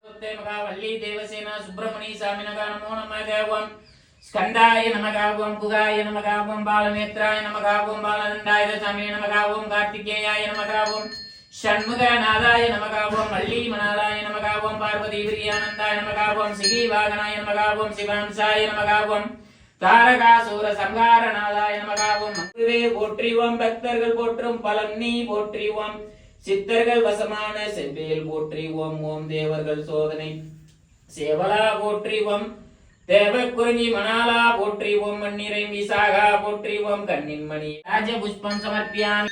वल्ली देवसेना सुब्रह्मण्य स्वामी नमो नमः ओम स्कंदाय नमः ओम कुगाय नमः ओम बालनेत्राय नमः ओम बालनंदाय स्वामी नमः ओम कार्तिकेयाय नमः ओम षण्मुखनादाय नमः ओम मल्ली मनालाय नमः ओम पार्वती प्रियानंदाय नमः ओम श्रीवागनाय नमः ओम शिवांसाय नमः ओम तारकासुर संहारनादाय नमः ओम मंगवे போற்றி ஓம் பக்தர்கள் போற்றும் பலன்னி போற்றி ஓம் சித்தர்கள் வசமான செவ்வேல் போற்றி ஓம் ஓம் தேவர்கள் சோதனை சேவலா போற்றி ஓம் தேவ குறிஞ்சி மணாலா போற்றி ஓம் மண்ணிறை விசாகா போற்றி ஓம் கண்ணின் மணி ராஜ புஷ்பம் சமர்ப்பியாமி